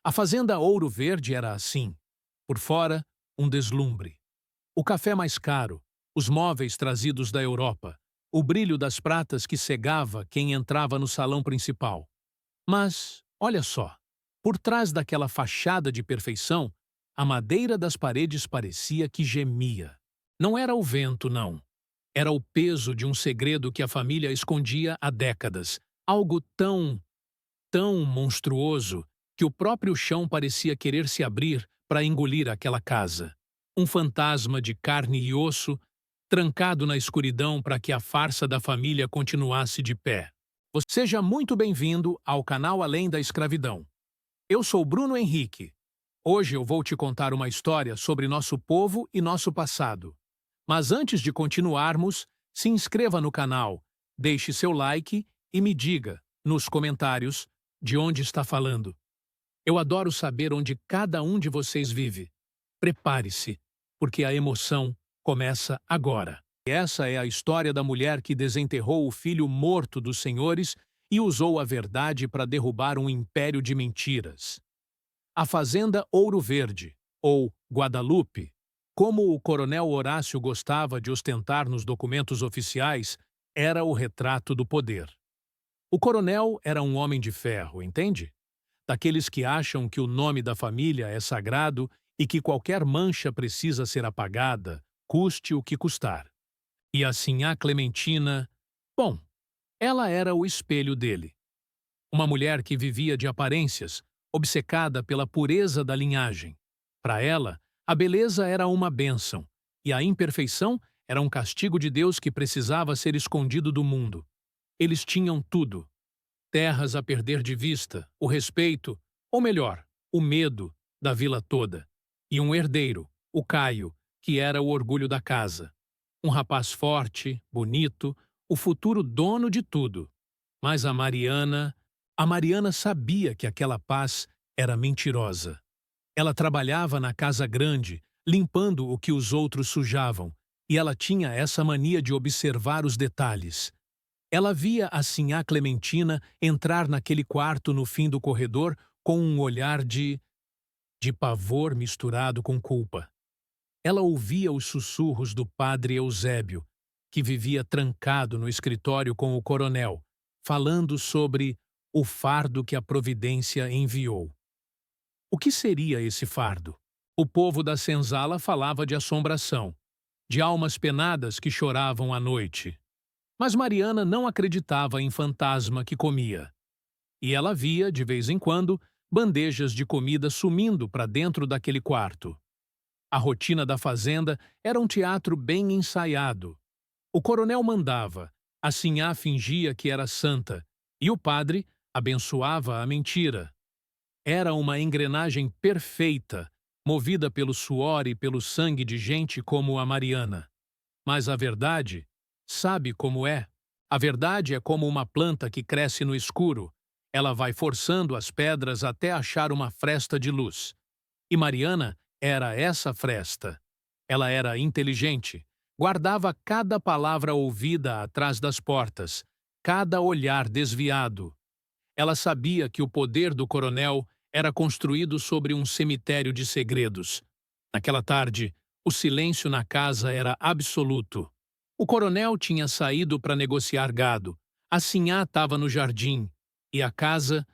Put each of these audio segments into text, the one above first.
A fazenda Ouro Verde era assim. Por fora, um deslumbre. O café mais caro, os móveis trazidos da Europa, o brilho das pratas que cegava quem entrava no salão principal. Mas, olha só, por trás daquela fachada de perfeição, a madeira das paredes parecia que gemia. Não era o vento, não. Era o peso de um segredo que a família escondia há décadas. Algo tão monstruoso que o próprio chão parecia querer se abrir para engolir aquela casa. Um fantasma de carne e osso, trancado na escuridão para que a farsa da família continuasse de pé. Seja muito bem-vindo ao canal Além da Escravidão. Eu sou Bruno Henrique. Hoje eu vou te contar uma história sobre nosso povo e nosso passado. Mas antes de continuarmos, se inscreva no canal, deixe seu like e me diga, nos comentários, de onde está falando. Eu adoro saber onde cada um de vocês vive. Prepare-se, porque a emoção começa agora. Essa é a história da mulher que desenterrou o filho morto dos senhores e usou a verdade para derrubar um império de mentiras. A fazenda Ouro Verde, ou Guadalupe, como o coronel Horácio gostava de ostentar nos documentos oficiais, era o retrato do poder. O coronel era um homem de ferro, entende? Daqueles que acham que o nome da família é sagrado e que qualquer mancha precisa ser apagada, custe o que custar. E assim a Clementina, bom, ela era o espelho dele. Uma mulher que vivia de aparências, obcecada pela pureza da linhagem. Para ela, a beleza era uma bênção, e a imperfeição era um castigo de Deus que precisava ser escondido do mundo. Eles tinham tudo. Terras a perder de vista, o respeito, ou melhor, o medo da vila toda. E um herdeiro, o Caio, que era o orgulho da casa. Um rapaz forte, bonito, o futuro dono de tudo. Mas a Mariana sabia que aquela paz era mentirosa. Ela trabalhava na casa grande, limpando o que os outros sujavam, e ela tinha essa mania de observar os detalhes. Ela via a sinhá Clementina entrar naquele quarto no fim do corredor com um olhar de pavor misturado com culpa. Ela ouvia os sussurros do padre Eusébio, que vivia trancado no escritório com o coronel, falando sobre o fardo que a providência enviou. O que seria esse fardo? O povo da senzala falava de assombração, de almas penadas que choravam à noite. Mas Mariana não acreditava em fantasma que comia. E ela via, de vez em quando, bandejas de comida sumindo para dentro daquele quarto. A rotina da fazenda era um teatro bem ensaiado. O coronel mandava, a sinhá fingia que era santa, e o padre abençoava a mentira. Era uma engrenagem perfeita, movida pelo suor e pelo sangue de gente como a Mariana. Mas a verdade, sabe como é? A verdade é como uma planta que cresce no escuro. Ela vai forçando as pedras até achar uma fresta de luz. E Mariana era essa fresta. Ela era inteligente, guardava cada palavra ouvida atrás das portas, cada olhar desviado. Ela sabia que o poder do coronel era construído sobre um cemitério de segredos. Naquela tarde, o silêncio na casa era absoluto. O coronel tinha saído para negociar gado. A sinhá estava no jardim. E a casa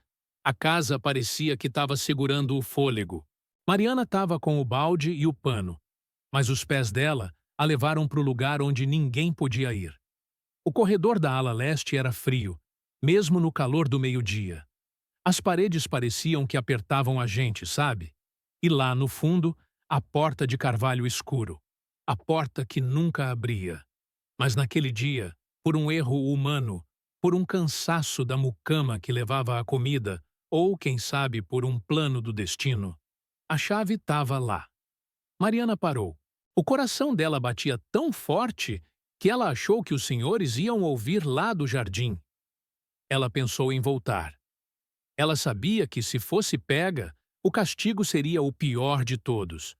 parecia que estava segurando o fôlego. Mariana estava com o balde e o pano, mas os pés dela a levaram para o lugar onde ninguém podia ir. O corredor da ala leste era frio, mesmo no calor do meio-dia. As paredes pareciam que apertavam a gente, sabe? E lá, no fundo, a porta de carvalho escuro. A porta que nunca abria. Mas naquele dia, por um erro humano, por um cansaço da mucama que levava a comida, ou, quem sabe, por um plano do destino, a chave estava lá. Mariana parou. O coração dela batia tão forte que ela achou que os senhores iam ouvir lá do jardim. Ela pensou em voltar. Ela sabia que, se fosse pega, o castigo seria o pior de todos.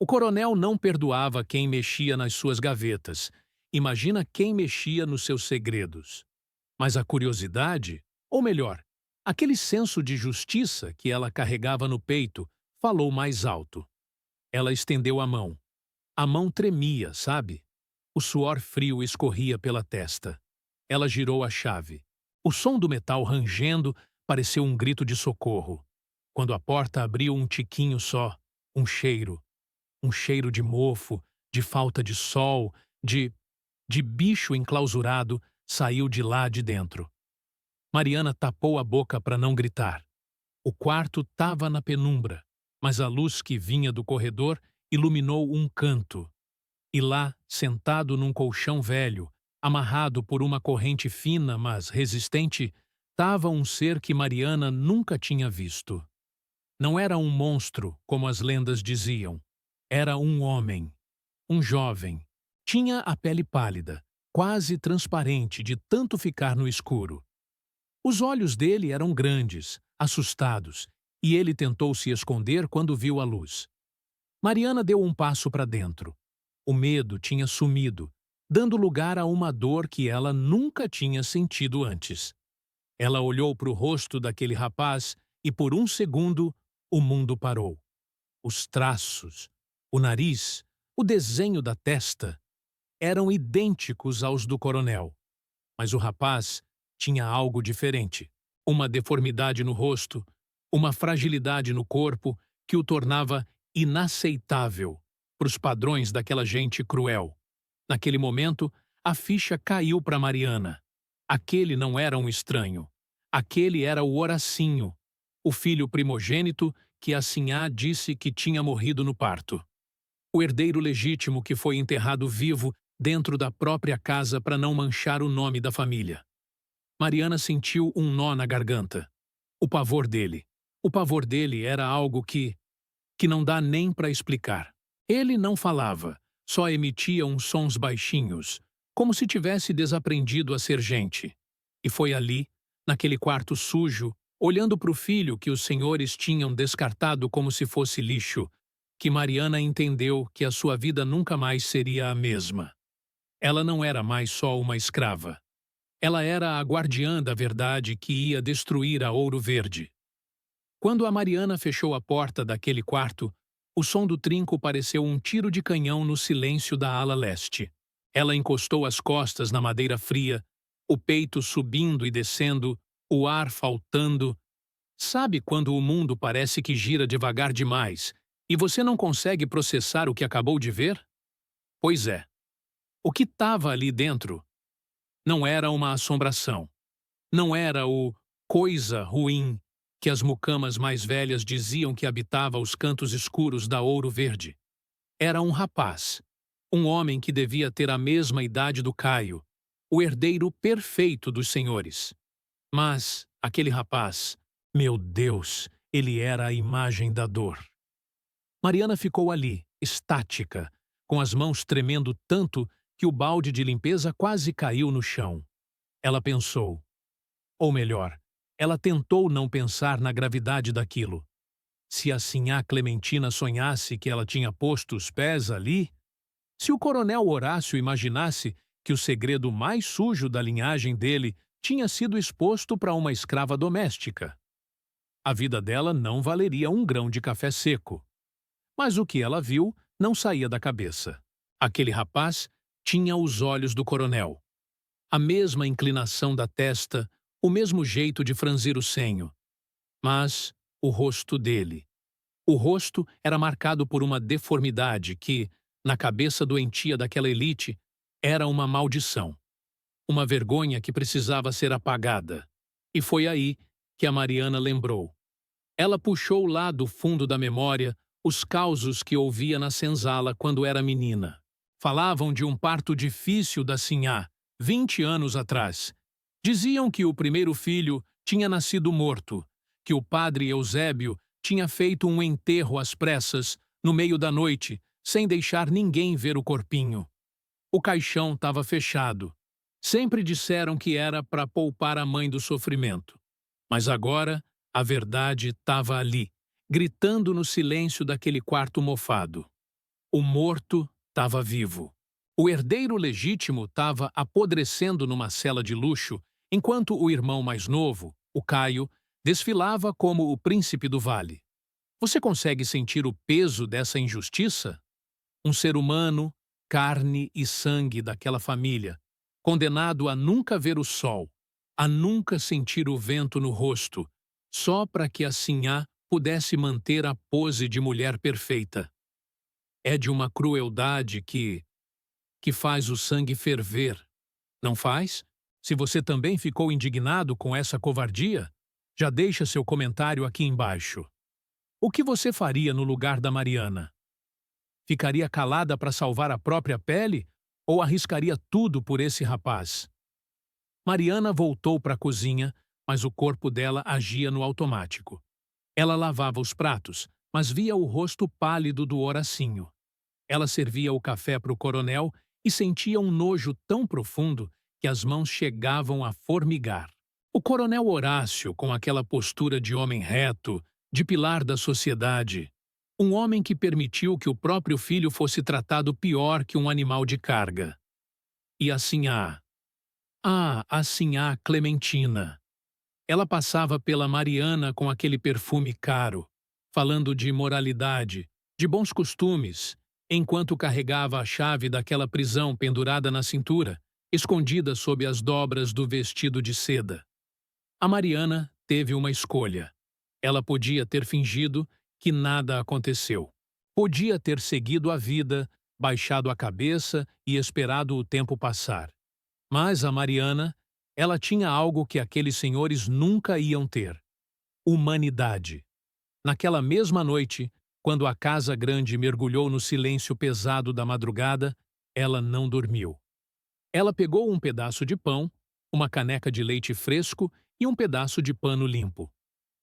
O coronel não perdoava quem mexia nas suas gavetas. Imagina quem mexia nos seus segredos. Mas a curiosidade, ou melhor, Aquele senso de justiça que ela carregava no peito falou mais alto. Ela estendeu a mão. A mão tremia, sabe? O suor frio escorria pela testa. Ela girou a chave. O som do metal rangendo pareceu um grito de socorro. Quando a porta abriu um tiquinho só, um cheiro de mofo, de falta de sol, de bicho enclausurado, saiu de lá de dentro. Mariana tapou a boca para não gritar. O quarto estava na penumbra, mas a luz que vinha do corredor iluminou um canto. E lá, sentado num colchão velho, amarrado por uma corrente fina, mas resistente, estava um ser que Mariana nunca tinha visto. Não era um monstro, como as lendas diziam. Era um homem, um jovem. Tinha a pele pálida, quase transparente de tanto ficar no escuro. Os olhos dele eram grandes, assustados, e ele tentou se esconder quando viu a luz. Mariana deu um passo para dentro. O medo tinha sumido, dando lugar a uma dor que ela nunca tinha sentido antes. Ela olhou para o rosto daquele rapaz e, por um segundo, o mundo parou. Os traços, o nariz, o desenho da testa eram idênticos aos do coronel. Mas o rapaz tinha algo diferente. Uma deformidade no rosto, uma fragilidade no corpo que o tornava inaceitável para os padrões daquela gente cruel. Naquele momento, a ficha caiu para Mariana. Aquele não era um estranho. Aquele era o Horacinho, o filho primogênito que a sinhá disse que tinha morrido no parto. O herdeiro legítimo que foi enterrado vivo dentro da própria casa para não manchar o nome da família. Mariana sentiu um nó na garganta. O pavor dele. O pavor dele era algo que não dá nem para explicar. Ele não falava, só emitia uns sons baixinhos, como se tivesse desaprendido a ser gente. E foi ali, naquele quarto sujo, olhando para o filho que os senhores tinham descartado como se fosse lixo, que Mariana entendeu que a sua vida nunca mais seria a mesma. Ela não era mais só uma escrava. Ela era a guardiã da verdade que ia destruir a Ouro Verde. Quando a Mariana fechou a porta daquele quarto, o som do trinco pareceu um tiro de canhão no silêncio da ala leste. Ela encostou as costas na madeira fria, o peito subindo e descendo, o ar faltando. Sabe quando o mundo parece que gira devagar demais e você não consegue processar o que acabou de ver? Pois é. O que estava ali dentro não era uma assombração. Não era o coisa ruim que as mucamas mais velhas diziam que habitava os cantos escuros da Ouro Verde. Era um rapaz, um homem que devia ter a mesma idade do Caio, o herdeiro perfeito dos senhores. Mas aquele rapaz, meu Deus, ele era a imagem da dor. Mariana ficou ali, estática, com as mãos tremendo tanto que o balde de limpeza quase caiu no chão. Ela pensou. Ou melhor, ela tentou não pensar na gravidade daquilo. Se a sinhá Clementina sonhasse que ela tinha posto os pés ali? Se o coronel Horácio imaginasse que o segredo mais sujo da linhagem dele tinha sido exposto para uma escrava doméstica? A vida dela não valeria um grão de café seco. Mas o que ela viu não saía da cabeça. Aquele rapaz tinha os olhos do coronel. A mesma inclinação da testa, o mesmo jeito de franzir o senho. Mas o rosto dele. O rosto era marcado por uma deformidade que, na cabeça doentia daquela elite, era uma maldição. Uma vergonha que precisava ser apagada. E foi aí que a Mariana lembrou. Ela puxou lá do fundo da memória os causos que ouvia na senzala quando era menina. Falavam de um parto difícil da sinhá, 20 anos atrás. Diziam que o primeiro filho tinha nascido morto, que o padre Eusébio tinha feito um enterro às pressas, no meio da noite, sem deixar ninguém ver o corpinho. O caixão estava fechado. Sempre disseram que era para poupar a mãe do sofrimento. Mas agora, a verdade estava ali, gritando no silêncio daquele quarto mofado. O morto estava vivo. O herdeiro legítimo estava apodrecendo numa cela de luxo, enquanto o irmão mais novo, o Caio, Desfilava como o príncipe do vale. Você consegue sentir o peso dessa injustiça? Um ser humano, carne e sangue daquela família, condenado a nunca ver o sol, a nunca sentir o vento no rosto, só para que a Sinhá pudesse manter a pose de mulher perfeita. É de uma crueldade que faz o sangue ferver, não faz? Se você também ficou indignado com essa covardia, já deixa seu comentário aqui embaixo. O que você faria no lugar da Mariana? Ficaria calada para salvar a própria pele ou arriscaria tudo por esse rapaz? Mariana voltou para a cozinha, mas o corpo dela agia no automático. Ela lavava os pratos, mas via o rosto pálido do Horacinho. Ela servia o café para o coronel e sentia um nojo tão profundo que as mãos chegavam a formigar. O coronel Horácio, com aquela postura de homem reto, de pilar da sociedade, um homem que permitiu que o próprio filho fosse tratado pior que um animal de carga. E assim a Clementina. Ela passava pela Mariana com aquele perfume caro, falando de moralidade, de bons costumes, enquanto carregava a chave daquela prisão pendurada na cintura, escondida sob as dobras do vestido de seda. A Mariana teve uma escolha. Ela podia ter fingido que nada aconteceu. Podia ter seguido a vida, baixado a cabeça e esperado o tempo passar. Mas a Mariana, ela tinha algo que aqueles senhores nunca iam ter: humanidade. Naquela mesma noite, quando a casa grande mergulhou no silêncio pesado da madrugada, ela não dormiu. Ela pegou um pedaço de pão, uma caneca de leite fresco e um pedaço de pano limpo.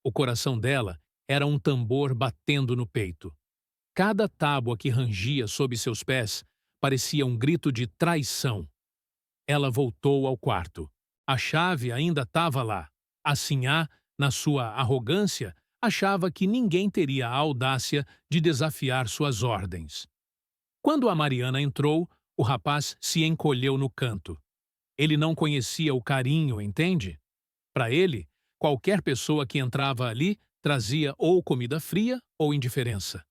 O coração dela era um tambor batendo no peito. Cada tábua que rangia sob seus pés parecia um grito de traição. Ela voltou ao quarto. A chave ainda estava lá. A Sinhá, na sua arrogância, achava que ninguém teria a audácia de desafiar suas ordens. Quando a Mariana entrou, o rapaz se encolheu no canto. Ele não conhecia o carinho, entende? Para ele, qualquer pessoa que entrava ali trazia ou comida fria ou indiferença.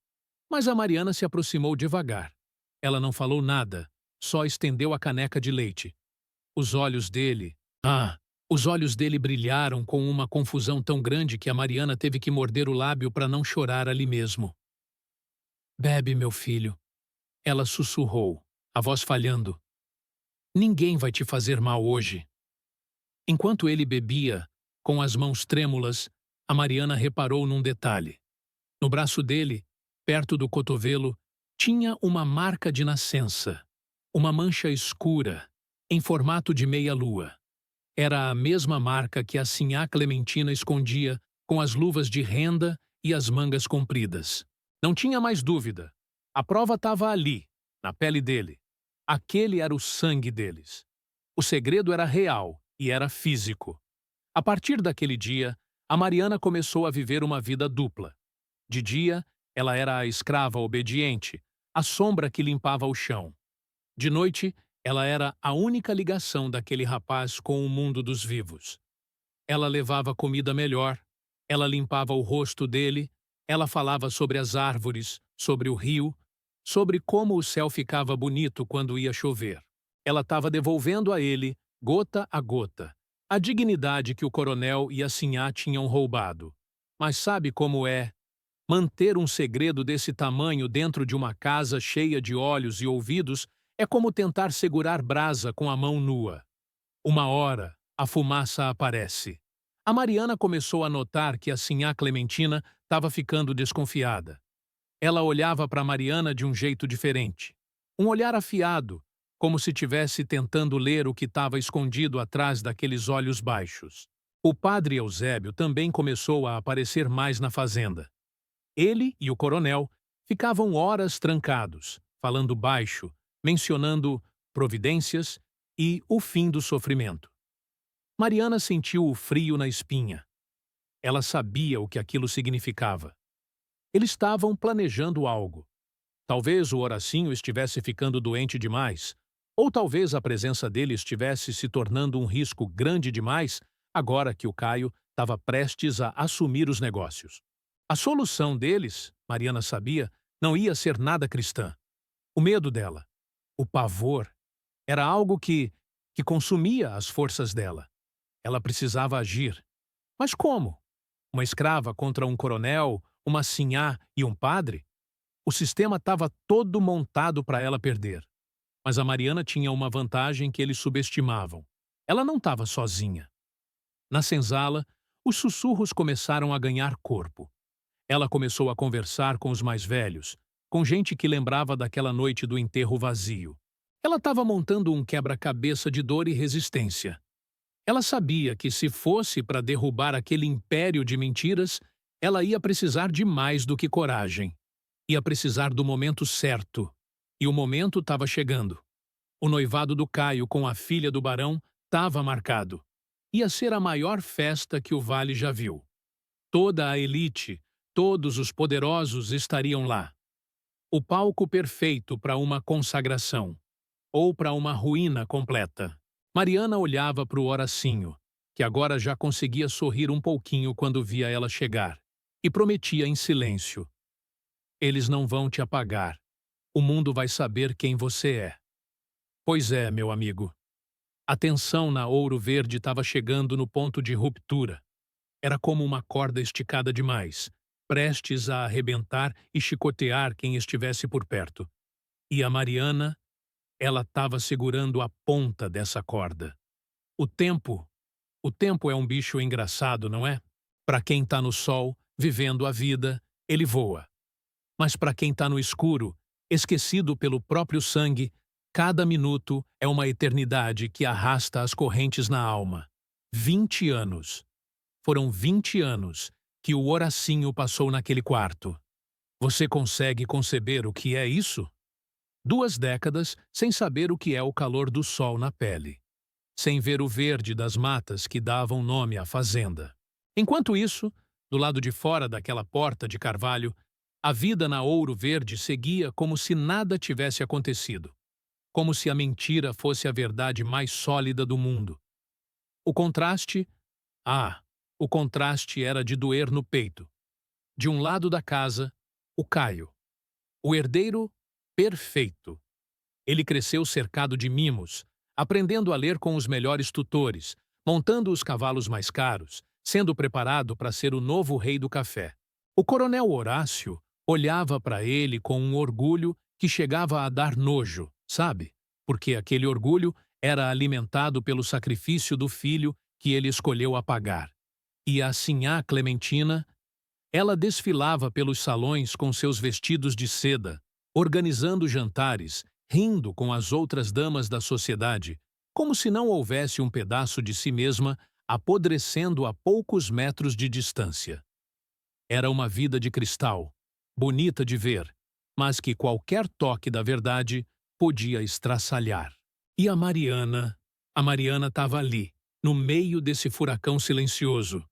Mas a Mariana se aproximou devagar. Ela não falou nada, só estendeu a caneca de leite. Os olhos dele... Os olhos dele brilharam com uma confusão tão grande que a Mariana teve que morder o lábio para não chorar ali mesmo. "Bebe, meu filho." Ela sussurrou, a voz falhando. "Ninguém vai te fazer mal hoje." Enquanto ele bebia, com as mãos trêmulas, a Mariana reparou num detalhe. No braço dele, perto do cotovelo, tinha uma marca de nascença, uma mancha escura, em formato de meia-lua. Era a mesma marca que a Sinhá Clementina escondia com as luvas de renda e as mangas compridas. Não tinha mais dúvida. A prova estava ali, na pele dele. Aquele era o sangue deles. O segredo era real e era físico. A partir daquele dia, a Mariana começou a viver uma vida dupla. De dia, ela era a escrava obediente, a sombra que limpava o chão. De noite, ela era a única ligação daquele rapaz com o mundo dos vivos. Ela levava comida melhor, ela limpava o rosto dele, ela falava sobre as árvores, sobre o rio, sobre como o céu ficava bonito quando ia chover. Ela estava devolvendo a ele, gota a gota, a dignidade que o coronel e a Sinhá tinham roubado. Mas sabe como é? Manter um segredo desse tamanho dentro de uma casa cheia de olhos e ouvidos é como tentar segurar brasa com a mão nua. Uma hora, a fumaça aparece. A Mariana começou a notar que a Sinhá Clementina estava ficando desconfiada. Ela olhava para Mariana de um jeito diferente. Um olhar afiado, como se estivesse tentando ler o que estava escondido atrás daqueles olhos baixos. O padre Eusébio também começou a aparecer mais na fazenda. Ele e o coronel ficavam horas trancados, falando baixo, mencionando providências e o fim do sofrimento. Mariana sentiu o frio na espinha. Ela sabia o que aquilo significava. Eles estavam planejando algo. Talvez o Horacinho estivesse ficando doente demais, ou talvez a presença dele estivesse se tornando um risco grande demais agora que o Caio estava prestes a assumir os negócios. A solução deles, Mariana sabia, não ia ser nada cristã. O medo dela, o pavor, era algo que consumia as forças dela. Ela precisava agir. Mas como? Uma escrava contra um coronel, uma sinhá e um padre? O sistema estava todo montado para ela perder. Mas a Mariana tinha uma vantagem que eles subestimavam. Ela não estava sozinha. Na senzala, os sussurros começaram a ganhar corpo. Ela começou a conversar com os mais velhos, com gente que lembrava daquela noite do enterro vazio. Ela estava montando um quebra-cabeça de dor e resistência. Ela sabia que se fosse para derrubar aquele império de mentiras, ela ia precisar de mais do que coragem. Ia precisar do momento certo. E o momento estava chegando. O noivado do Caio com a filha do barão estava marcado. Ia ser a maior festa que o Vale já viu. Toda a elite, todos os poderosos estariam lá. O palco perfeito para uma consagração. Ou para uma ruína completa. Mariana olhava para o Horacinho, que agora já conseguia sorrir um pouquinho quando via ela chegar, e prometia em silêncio: eles não vão te apagar. O mundo vai saber quem você é. Pois é, meu amigo. A tensão na Ouro Verde estava chegando no ponto de ruptura. Era como uma corda esticada demais, prestes a arrebentar e chicotear quem estivesse por perto. E a Mariana, ela estava segurando a ponta dessa corda. O tempo é um bicho engraçado, não é? Para quem está no sol, vivendo a vida, ele voa. Mas para quem está no escuro, esquecido pelo próprio sangue, cada minuto é uma eternidade que arrasta as correntes na alma. 20 anos. Foram 20 anos que o Horacinho passou naquele quarto. Você consegue conceber o que é isso? 2 décadas sem saber o que é o calor do sol na pele. Sem ver o verde das matas que davam nome à fazenda. Enquanto isso, do lado de fora daquela porta de carvalho, a vida na Ouro Verde seguia como se nada tivesse acontecido. Como se a mentira fosse a verdade mais sólida do mundo. O contraste era de doer no peito. De um lado da casa, o Caio. O herdeiro perfeito. Ele cresceu cercado de mimos, aprendendo a ler com os melhores tutores, montando os cavalos mais caros, sendo preparado para ser o novo rei do café. O coronel Horácio olhava para ele com um orgulho que chegava a dar nojo, sabe? Porque aquele orgulho era alimentado pelo sacrifício do filho que ele escolheu apagar. E a sinhá Clementina, ela desfilava pelos salões com seus vestidos de seda, organizando jantares, rindo com as outras damas da sociedade, como se não houvesse um pedaço de si mesma apodrecendo a poucos metros de distância. Era uma vida de cristal, bonita de ver, mas que qualquer toque da verdade podia estraçalhar. E a Mariana estava ali, no meio desse furacão silencioso.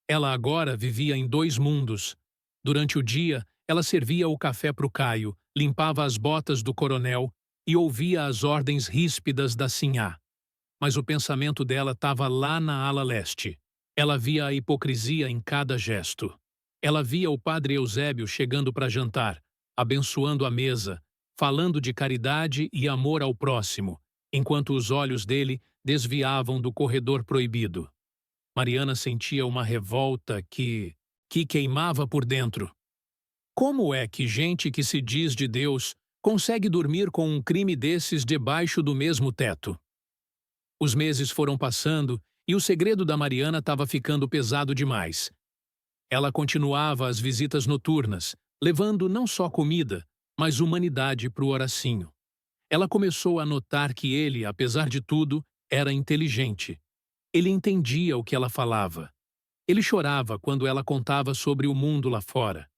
Ela agora vivia em 2 mundos. Durante o dia, ela servia o café para o Caio, limpava as botas do coronel e ouvia as ordens ríspidas da sinhá. Mas o pensamento dela estava lá na ala leste. Ela via a hipocrisia em cada gesto. Ela via o padre Eusébio chegando para jantar, abençoando a mesa, falando de caridade e amor ao próximo, enquanto os olhos dele desviavam do corredor proibido. Mariana sentia uma revolta que queimava por dentro. Como é que gente que se diz de Deus consegue dormir com um crime desses debaixo do mesmo teto? Os meses foram passando e o segredo da Mariana estava ficando pesado demais. Ela continuava as visitas noturnas, levando não só comida, mas humanidade para o Horacinho. Ela começou a notar que ele, apesar de tudo, era inteligente. Ele entendia o que ela falava. Ele chorava quando ela contava sobre o mundo lá fora.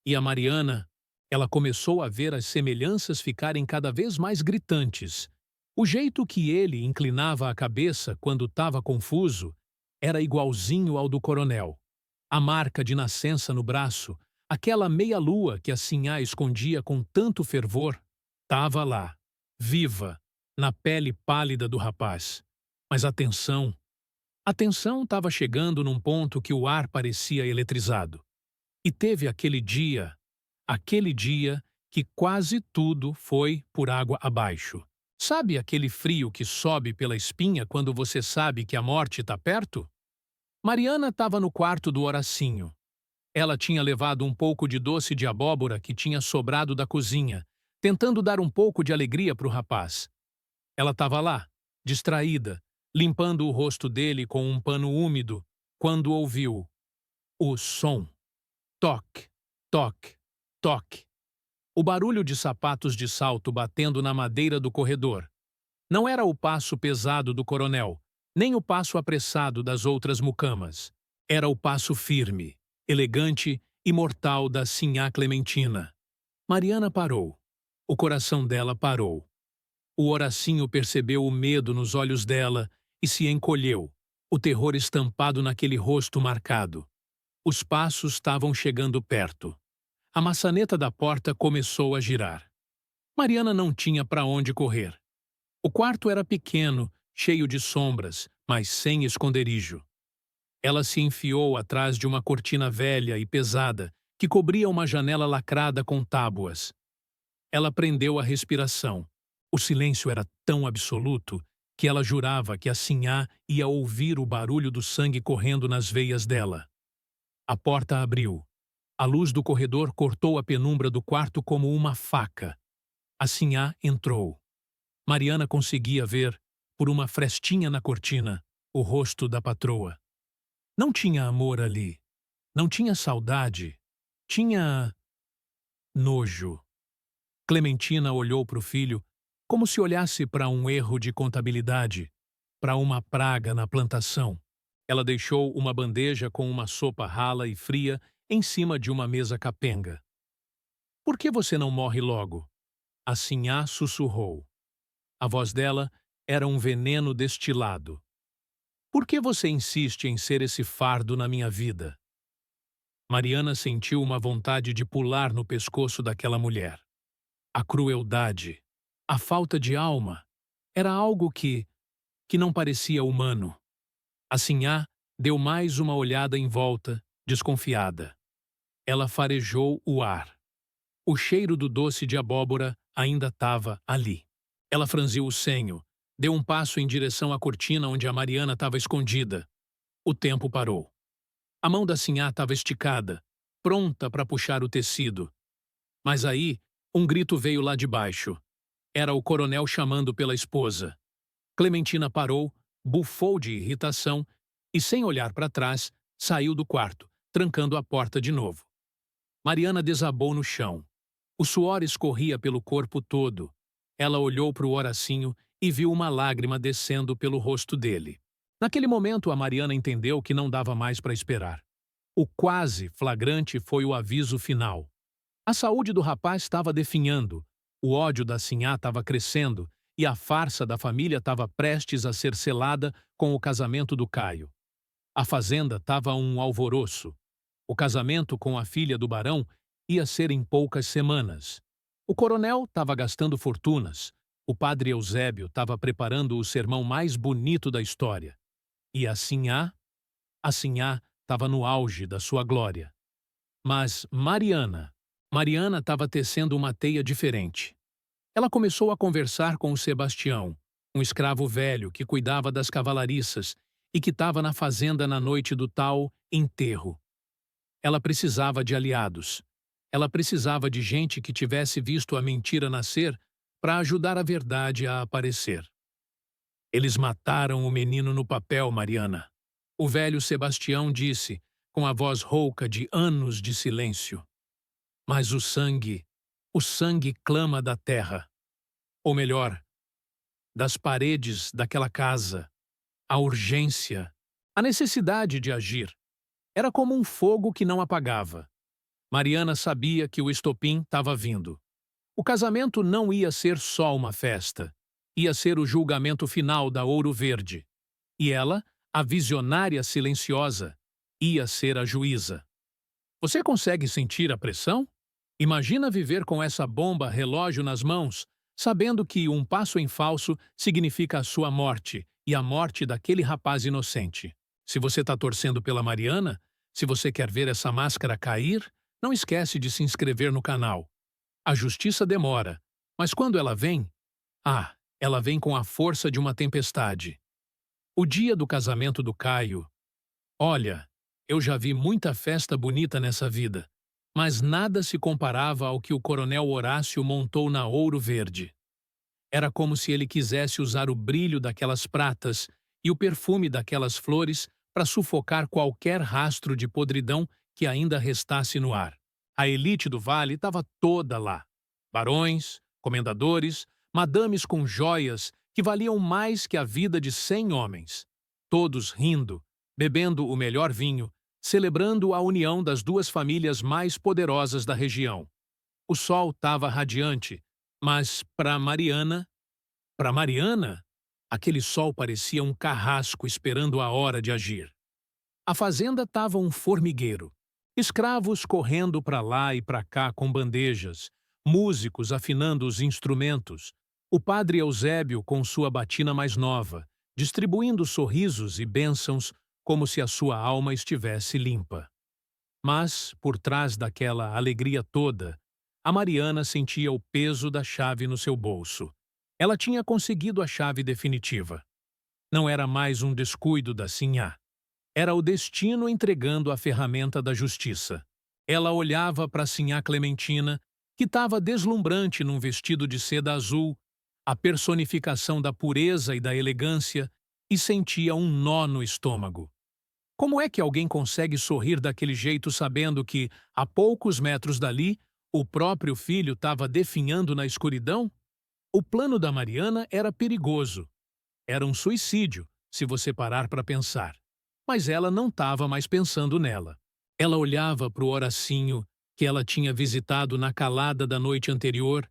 E a Mariana, ela começou a ver as semelhanças ficarem cada vez mais gritantes. O jeito que ele inclinava a cabeça quando estava confuso era igualzinho ao do coronel. A marca de nascença no braço, aquela meia-lua que a sinhá escondia com tanto fervor, estava lá, viva, na pele pálida do rapaz. Mas A tensão estava chegando num ponto que o ar parecia eletrizado. E teve aquele dia que quase tudo foi por água abaixo. Sabe aquele frio que sobe pela espinha quando você sabe que a morte está perto? Mariana estava no quarto do Horacinho. Ela tinha levado um pouco de doce de abóbora que tinha sobrado da cozinha, tentando dar um pouco de alegria para o rapaz. Ela estava lá, distraída, limpando o rosto dele com um pano úmido, quando ouviu o som. Toque, toque, toque. O barulho de sapatos de salto batendo na madeira do corredor. Não era o passo pesado do coronel, nem o passo apressado das outras mucamas. Era o passo firme, elegante e mortal da sinhá Clementina. Mariana parou. O coração dela parou. O Horacinho percebeu o medo nos olhos dela e se encolheu, o terror estampado naquele rosto marcado. Os passos estavam chegando perto. A maçaneta da porta começou a girar. Mariana não tinha para onde correr. O quarto era pequeno, cheio de sombras, mas sem esconderijo. Ela se enfiou atrás de uma cortina velha e pesada que cobria uma janela lacrada com tábuas. Ela prendeu a respiração. O silêncio era tão absoluto que ela jurava que a sinhá ia ouvir o barulho do sangue correndo nas veias dela. A porta abriu. A luz do corredor cortou a penumbra do quarto como uma faca. A sinhá entrou. Mariana conseguia ver, por uma frestinha na cortina, o rosto da patroa. Não tinha amor ali. Não tinha saudade. Tinha nojo. Clementina olhou para o filho como se olhasse para um erro de contabilidade, para uma praga na plantação. Ela deixou uma bandeja com uma sopa rala e fria em cima de uma mesa capenga. "Por que você não morre logo?" A sinhá sussurrou. A voz dela era um veneno destilado. "Por que você insiste em ser esse fardo na minha vida?" Mariana sentiu uma vontade de pular no pescoço daquela mulher. A crueldade, a falta de alma, era algo que não parecia humano. A sinhá deu mais uma olhada em volta, desconfiada. Ela farejou o ar. O cheiro do doce de abóbora ainda estava ali. Ela franziu o senho, deu um passo em direção à cortina onde a Mariana estava escondida. O tempo parou. A mão da sinhá estava esticada, pronta para puxar o tecido. Mas aí, um grito veio lá de baixo. Era o coronel chamando pela esposa. Clementina parou, bufou de irritação e, sem olhar para trás, saiu do quarto, trancando a porta de novo. Mariana desabou no chão. O suor escorria pelo corpo todo. Ela olhou para o Horacinho e viu uma lágrima descendo pelo rosto dele. Naquele momento, a Mariana entendeu que não dava mais para esperar. O quase flagrante foi o aviso final. A saúde do rapaz estava definhando, o ódio da sinhá estava crescendo e a farsa da família estava prestes a ser selada com o casamento do Caio. A fazenda estava um alvoroço. O casamento com a filha do barão ia ser em poucas semanas. O coronel estava gastando fortunas. O padre Eusébio estava preparando o sermão mais bonito da história. E a sinhá estava no auge da sua glória. Mas Mariana estava tecendo uma teia diferente. Ela começou a conversar com o Sebastião, um escravo velho que cuidava das cavalariças e que estava na fazenda na noite do tal enterro. Ela precisava de aliados. Ela precisava de gente que tivesse visto a mentira nascer para ajudar a verdade a aparecer. "Eles mataram o menino no papel, Mariana." O velho Sebastião disse, com a voz rouca de anos de silêncio. "Mas o sangue clama da terra. Ou melhor, das paredes daquela casa. A urgência, a necessidade de agir. Era como um fogo que não apagava. Mariana sabia que o estopim estava vindo. O casamento não ia ser só uma festa. Ia ser o julgamento final da Ouro Verde. E ela, a visionária silenciosa, ia ser a juíza. Você consegue sentir a pressão? Imagina viver com essa bomba relógio nas mãos, sabendo que um passo em falso significa a sua morte e a morte daquele rapaz inocente. Se você está torcendo pela Mariana, se você quer ver essa máscara cair, não esquece de se inscrever no canal. A justiça demora, mas quando ela vem, ela vem com a força de uma tempestade. O dia do casamento do Caio. Olha, eu já vi muita festa bonita nessa vida, mas nada se comparava ao que o coronel Horácio montou na Ouro Verde. Era como se ele quisesse usar o brilho daquelas pratas e o perfume daquelas flores para sufocar qualquer rastro de podridão que ainda restasse no ar. A elite do vale estava toda lá. Barões, comendadores, madames com joias que valiam mais que a vida de 100 homens. Todos rindo, bebendo o melhor vinho, celebrando a união das duas famílias mais poderosas da região. O sol estava radiante, mas para Mariana, aquele sol parecia um carrasco esperando a hora de agir. A fazenda estava um formigueiro. Escravos correndo para lá e para cá com bandejas, músicos afinando os instrumentos, o padre Eusébio com sua batina mais nova, distribuindo sorrisos e bênçãos como se a sua alma estivesse limpa. Mas, por trás daquela alegria toda, a Mariana sentia o peso da chave no seu bolso. Ela tinha conseguido a chave definitiva. Não era mais um descuido da Sinhá. Era o destino entregando a ferramenta da justiça. Ela olhava para Sinhá Clementina, que estava deslumbrante num vestido de seda azul, a personificação da pureza e da elegância, e sentia um nó no estômago. Como é que alguém consegue sorrir daquele jeito sabendo que, a poucos metros dali, o próprio filho estava definhando na escuridão? O plano da Mariana era perigoso. Era um suicídio, se você parar para pensar. Mas ela não estava mais pensando nela. Ela olhava para o Horacinho que ela tinha visitado na calada da noite anterior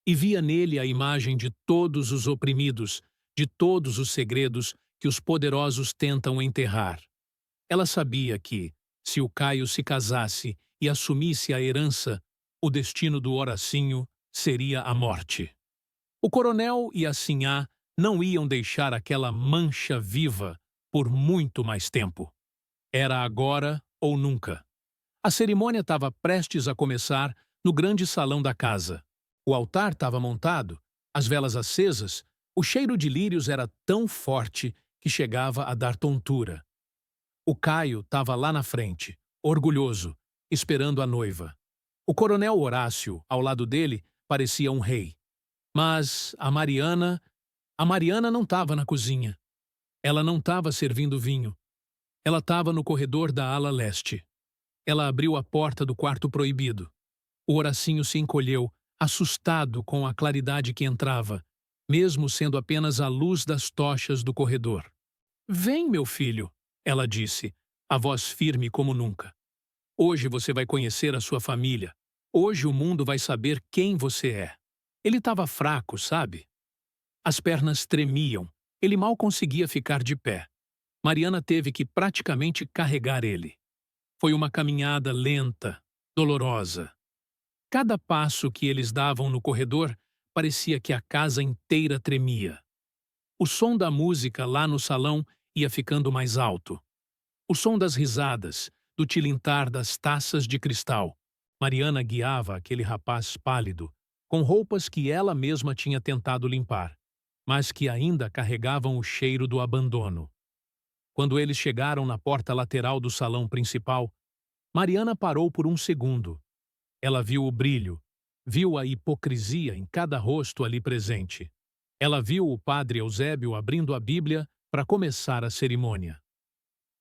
e via nele a imagem de todos os oprimidos, de todos os segredos que os poderosos tentam enterrar. Ela sabia que, se o Caio se casasse e assumisse a herança, o destino do Horacinho seria a morte. O coronel e a Sinhá não iam deixar aquela mancha viva por muito mais tempo. Era agora ou nunca. A cerimônia estava prestes a começar no grande salão da casa. O altar estava montado, as velas acesas, o cheiro de lírios era tão forte que chegava a dar tontura. O Caio estava lá na frente, orgulhoso, esperando a noiva. O coronel Horácio, ao lado dele, parecia um rei. Mas a Mariana não estava na cozinha. Ela não estava servindo vinho. Ela estava no corredor da ala leste. Ela abriu a porta do quarto proibido. O Horacinho se encolheu, assustado com a claridade que entrava, mesmo sendo apenas a luz das tochas do corredor. "Vem, meu filho", ela disse, a voz firme como nunca. "Hoje você vai conhecer a sua família. Hoje o mundo vai saber quem você é." Ele estava fraco, sabe? As pernas tremiam. Ele mal conseguia ficar de pé. Mariana teve que praticamente carregar ele. Foi uma caminhada lenta, dolorosa. Cada passo que eles davam no corredor parecia que a casa inteira tremia. O som da música lá no salão ia ficando mais alto. O som das risadas, do tilintar das taças de cristal. Mariana guiava aquele rapaz pálido, com roupas que ela mesma tinha tentado limpar, mas que ainda carregavam o cheiro do abandono. Quando eles chegaram na porta lateral do salão principal, Mariana parou por um segundo. Ela viu o brilho, viu a hipocrisia em cada rosto ali presente. Ela viu o padre Eusébio abrindo a Bíblia para começar a cerimônia.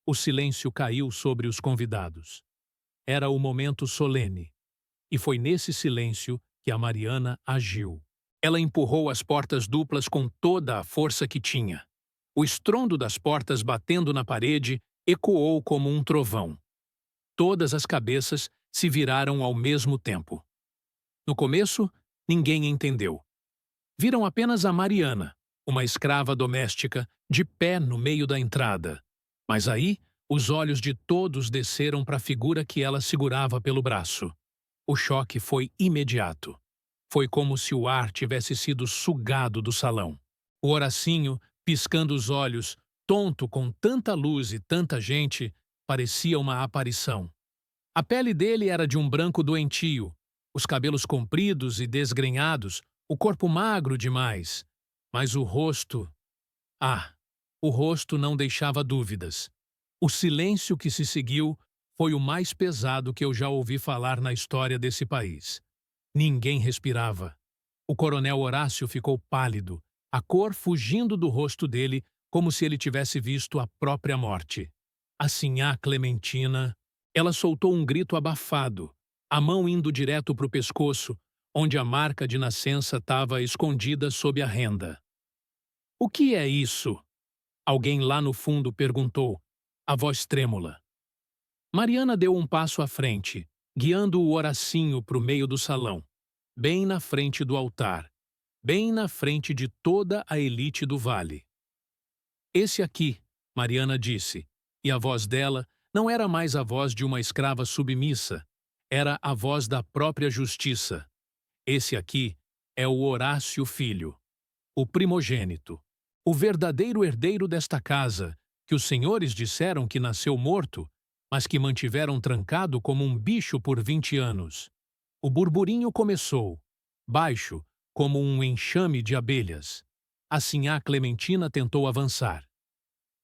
O silêncio caiu sobre os convidados. Era o momento solene, e foi nesse silêncio que a Mariana agiu. Ela empurrou as portas duplas com toda a força que tinha. O estrondo das portas batendo na parede ecoou como um trovão. Todas as cabeças se viraram ao mesmo tempo. No começo, ninguém entendeu. Viram apenas a Mariana, uma escrava doméstica, de pé no meio da entrada. Mas aí, os olhos de todos desceram para a figura que ela segurava pelo braço. O choque foi imediato. Foi como se o ar tivesse sido sugado do salão. O Horacinho piscando os olhos, tonto com tanta luz e tanta gente, parecia uma aparição. A pele dele era de um branco doentio, os cabelos compridos e desgrenhados, o corpo magro demais. Mas o rosto... Ah, o rosto não deixava dúvidas. O silêncio que se seguiu foi o mais pesado que eu já ouvi falar na história desse país. Ninguém respirava. O coronel Horácio ficou pálido, a cor fugindo do rosto dele como se ele tivesse visto a própria morte. A sinhá Clementina... Ela soltou um grito abafado, a mão indo direto para o pescoço, onde a marca de nascença estava escondida sob a renda. "O que é isso?" Alguém lá no fundo perguntou, a voz trêmula. Mariana deu um passo à frente, guiando o Horacinho para o meio do salão, bem na frente do altar, bem na frente de toda a elite do vale. "Esse aqui", Mariana disse, e a voz dela não era mais a voz de uma escrava submissa, era a voz da própria justiça. "Esse aqui é o Horácio Filho, o primogênito, o verdadeiro herdeiro desta casa, que os senhores disseram que nasceu morto, mas que mantiveram trancado como um bicho por 20 anos. O burburinho começou, baixo, como um enxame de abelhas. A sinhá Clementina tentou avançar.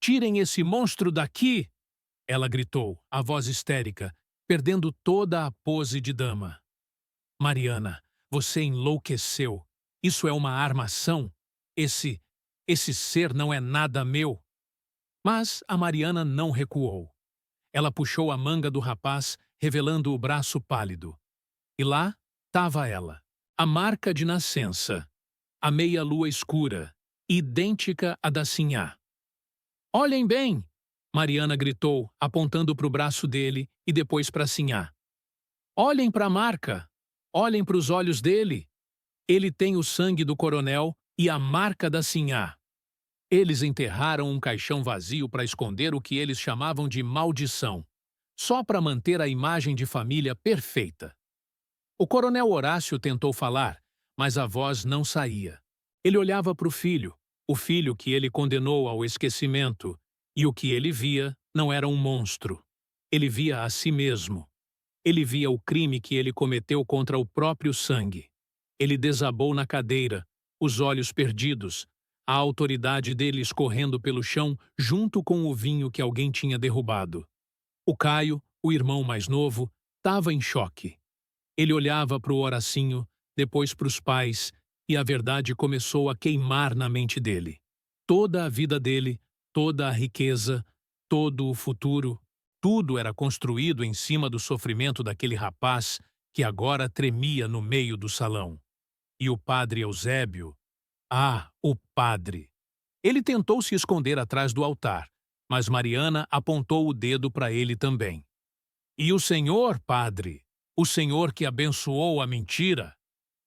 "Tirem esse monstro daqui!" Ela gritou, a voz histérica, perdendo toda a pose de dama. "Mariana, você enlouqueceu. Isso é uma armação. Esse ser não é nada meu." Mas a Mariana não recuou. Ela puxou a manga do rapaz, revelando o braço pálido. E lá estava ela, a marca de nascença, a meia-lua escura, idêntica à da sinhá. "Olhem bem!" Mariana gritou, apontando para o braço dele e depois para sinhá. "Olhem para a marca! Olhem para os olhos dele! Ele tem o sangue do coronel e a marca da sinhá." Eles enterraram um caixão vazio para esconder o que eles chamavam de maldição, só para manter a imagem de família perfeita. O coronel Horácio tentou falar, mas a voz não saía. Ele olhava para o filho que ele condenou ao esquecimento, e o que ele via não era um monstro. Ele via a si mesmo. Ele via o crime que ele cometeu contra o próprio sangue. Ele desabou na cadeira, os olhos perdidos, a autoridade dele escorrendo pelo chão junto com o vinho que alguém tinha derrubado. O Caio, o irmão mais novo, estava em choque. Ele olhava para o Horacinho, depois para os pais, e a verdade começou a queimar na mente dele. Toda a vida dele, toda a riqueza, todo o futuro, tudo era construído em cima do sofrimento daquele rapaz que agora tremia no meio do salão. E o padre Eusébio... Ah, o padre! Ele tentou se esconder atrás do altar, mas Mariana apontou o dedo para ele também. "E o senhor, padre? O senhor que abençoou a mentira?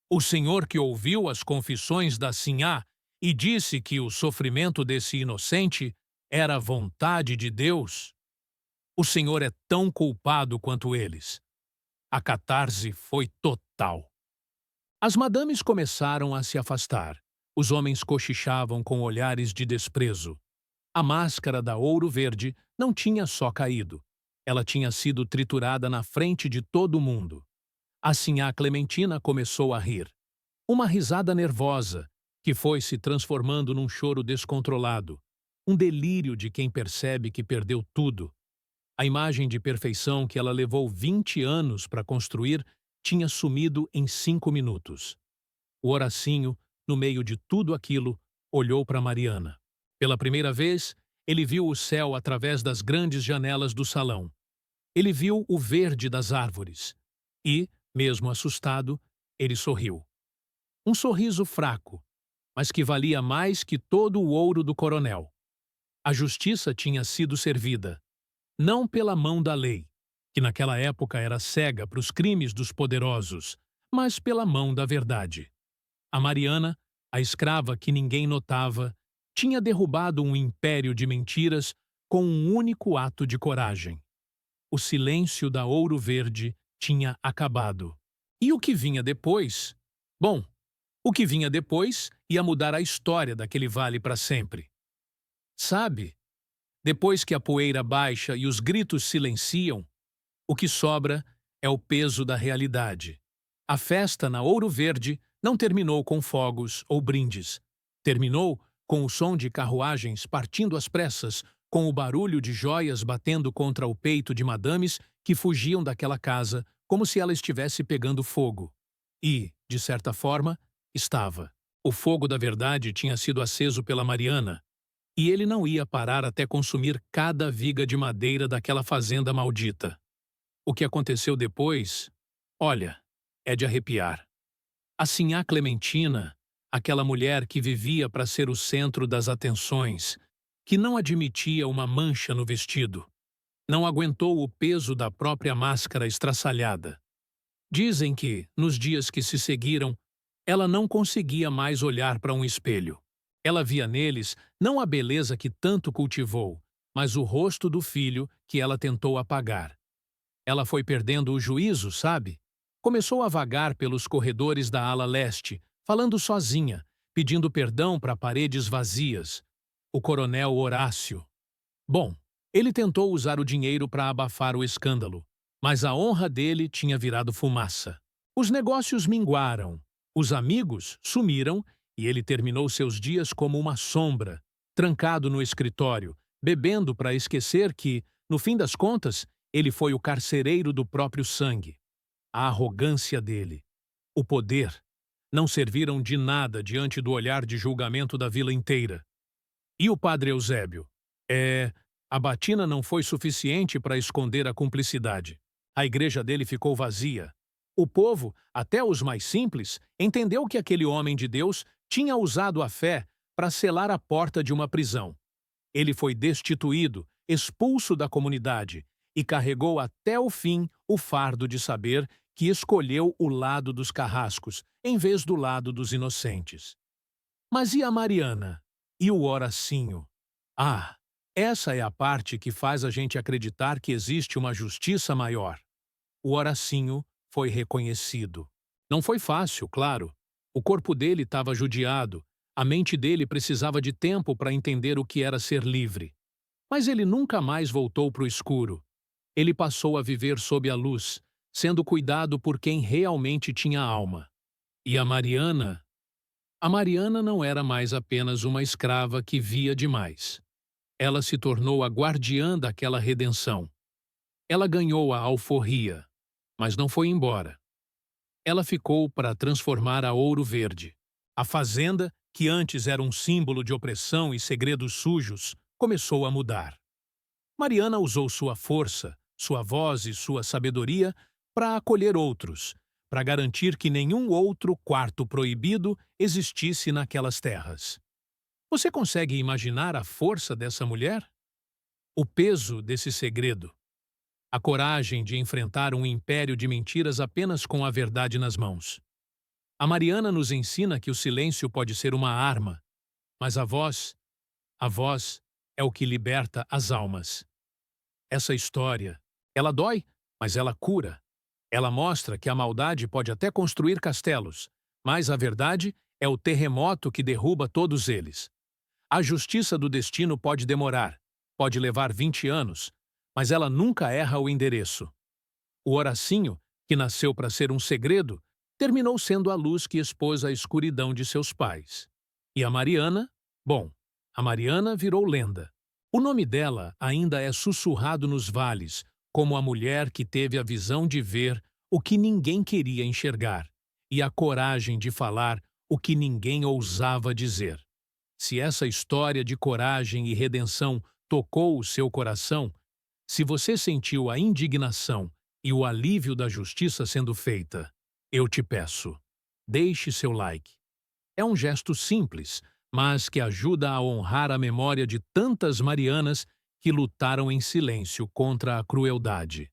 O senhor que ouviu as confissões da sinhá e disse que o sofrimento desse inocente era a vontade de Deus? O senhor é tão culpado quanto eles." A catarse foi total. As madames começaram a se afastar. Os homens cochichavam com olhares de desprezo. A máscara da Ouro Verde não tinha só caído. Ela tinha sido triturada na frente de todo mundo. A sinhá Clementina começou a rir. Uma risada nervosa, que foi se transformando num choro descontrolado. Um delírio de quem percebe que perdeu tudo. A imagem de perfeição que ela levou 20 anos para construir tinha sumido em 5 minutos. O Horacinho, no meio de tudo aquilo, olhou para Mariana. Pela primeira vez, ele viu o céu através das grandes janelas do salão. Ele viu o verde das árvores. E, mesmo assustado, ele sorriu. Um sorriso fraco, mas que valia mais que todo o ouro do coronel. A justiça tinha sido servida, não pela mão da lei, que naquela época era cega para os crimes dos poderosos, mas pela mão da verdade. A Mariana, a escrava que ninguém notava, tinha derrubado um império de mentiras com um único ato de coragem. O silêncio da Ouro Verde tinha acabado. E o que vinha depois? Bom, o que vinha depois ia mudar a história daquele vale para sempre. Sabe, depois que a poeira baixa e os gritos silenciam, o que sobra é o peso da realidade. A festa na Ouro Verde não terminou com fogos ou brindes. Terminou com o som de carruagens partindo às pressas, com o barulho de joias batendo contra o peito de madames que fugiam daquela casa como se ela estivesse pegando fogo. E, de certa forma, estava. O fogo da verdade tinha sido aceso pela Mariana, e ele não ia parar até consumir cada viga de madeira daquela fazenda maldita. O que aconteceu depois, olha, é de arrepiar. A sinhá Clementina, aquela mulher que vivia para ser o centro das atenções, que não admitia uma mancha no vestido, não aguentou o peso da própria máscara estraçalhada. Dizem que, nos dias que se seguiram, ela não conseguia mais olhar para um espelho. Ela via neles não a beleza que tanto cultivou, mas o rosto do filho que ela tentou apagar. Ela foi perdendo o juízo, sabe? Começou a vagar pelos corredores da ala leste, falando sozinha, pedindo perdão para paredes vazias. O coronel Horácio. Bom, ele tentou usar o dinheiro para abafar o escândalo, mas a honra dele tinha virado fumaça. Os negócios minguaram, os amigos sumiram e ele terminou seus dias como uma sombra, trancado no escritório, bebendo para esquecer que, no fim das contas, ele foi o carcereiro do próprio sangue. A arrogância dele, o poder, não serviram de nada diante do olhar de julgamento da vila inteira. E o padre Eusébio? A batina não foi suficiente para esconder a cumplicidade. A igreja dele ficou vazia. O povo, até os mais simples, entendeu que aquele homem de Deus tinha usado a fé para selar a porta de uma prisão. Ele foi destituído, expulso da comunidade e carregou até o fim o fardo de saber que escolheu o lado dos carrascos em vez do lado dos inocentes. Mas e a Mariana? E o Horacinho? Ah, essa é a parte que faz a gente acreditar que existe uma justiça maior. O Horacinho foi reconhecido. Não foi fácil, claro. O corpo dele estava judiado, a mente dele precisava de tempo para entender o que era ser livre. Mas ele nunca mais voltou para o escuro. Ele passou a viver sob a luz, sendo cuidado por quem realmente tinha alma. E a Mariana? A Mariana não era mais apenas uma escrava que via demais. Ela se tornou a guardiã daquela redenção. Ela ganhou a alforria, mas não foi embora. Ela ficou para transformar a Ouro Verde. A fazenda, que antes era um símbolo de opressão e segredos sujos, começou a mudar. Mariana usou sua força, sua voz e sua sabedoria para acolher outros, para garantir que nenhum outro quarto proibido existisse naquelas terras. Você consegue imaginar a força dessa mulher? O peso desse segredo? A coragem de enfrentar um império de mentiras apenas com a verdade nas mãos. A Mariana nos ensina que o silêncio pode ser uma arma, mas a voz é o que liberta as almas. Essa história, ela dói, mas ela cura. Ela mostra que a maldade pode até construir castelos, mas a verdade é o terremoto que derruba todos eles. A justiça do destino pode demorar, pode levar 20 anos, mas ela nunca erra o endereço. O Horacinho, que nasceu para ser um segredo, terminou sendo a luz que expôs a escuridão de seus pais. E a Mariana? Bom, a Mariana virou lenda. O nome dela ainda é sussurrado nos vales, como a mulher que teve a visão de ver o que ninguém queria enxergar e a coragem de falar o que ninguém ousava dizer. Se essa história de coragem e redenção tocou o seu coração, se você sentiu a indignação e o alívio da justiça sendo feita, eu te peço, deixe seu like. É um gesto simples, mas que ajuda a honrar a memória de tantas Marianas que lutaram em silêncio contra a crueldade.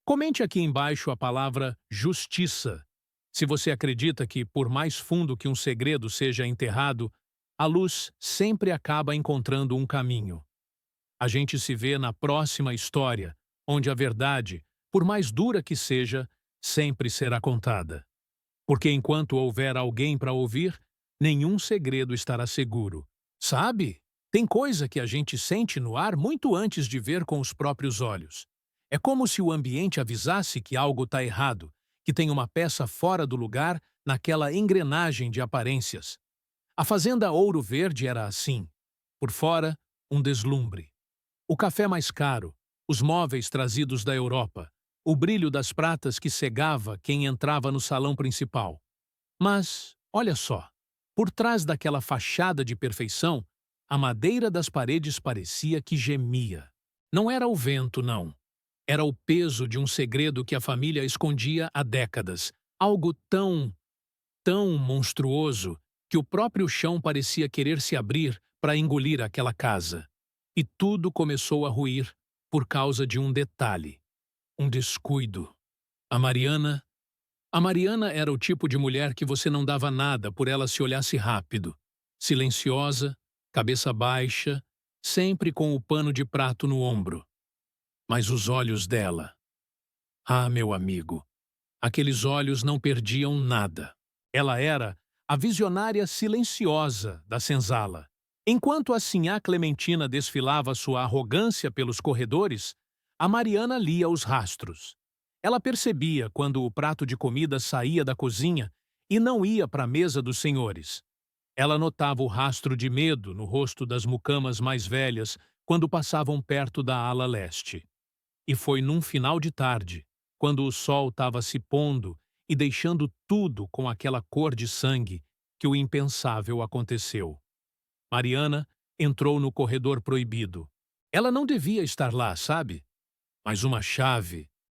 Comente aqui embaixo a palavra justiça. Se você acredita que, por mais fundo que um segredo seja enterrado, a luz sempre acaba encontrando um caminho. A gente se vê na próxima história, onde a verdade, por mais dura que seja, sempre será contada. Porque enquanto houver alguém para ouvir, nenhum segredo estará seguro. Sabe? Tem coisa que a gente sente no ar muito antes de ver com os próprios olhos. É como se o ambiente avisasse que algo está errado, que tem uma peça fora do lugar naquela engrenagem de aparências. A fazenda Ouro Verde era assim. Por fora, um deslumbre. O café mais caro, os móveis trazidos da Europa, o brilho das pratas que cegava quem entrava no salão principal. Mas, olha só, por trás daquela fachada de perfeição, a madeira das paredes parecia que gemia. Não era o vento, não. Era o peso de um segredo que a família escondia há décadas. Algo tão monstruoso que o próprio chão parecia querer se abrir para engolir aquela casa. E tudo começou a ruir por causa de um detalhe, um descuido. A Mariana a Mariana era o tipo de mulher que você não dava nada por ela se olhasse rápido. Silenciosa, cabeça baixa, sempre com o pano de prato no ombro. Mas os olhos dela... Ah, meu amigo, aqueles olhos não perdiam nada. Ela era a visionária silenciosa da senzala. Enquanto a sinhá Clementina desfilava sua arrogância pelos corredores, a Mariana lia os rastros. Ela percebia quando o prato de comida saía da cozinha e não ia para a mesa dos senhores. Ela notava o rastro de medo no rosto das mucamas mais velhas quando passavam perto da ala leste. E foi num final de tarde, quando o sol estava se pondo e deixando tudo com aquela cor de sangue, que o impensável aconteceu. Mariana entrou no corredor proibido. Ela não devia estar lá, sabe? Mas uma chave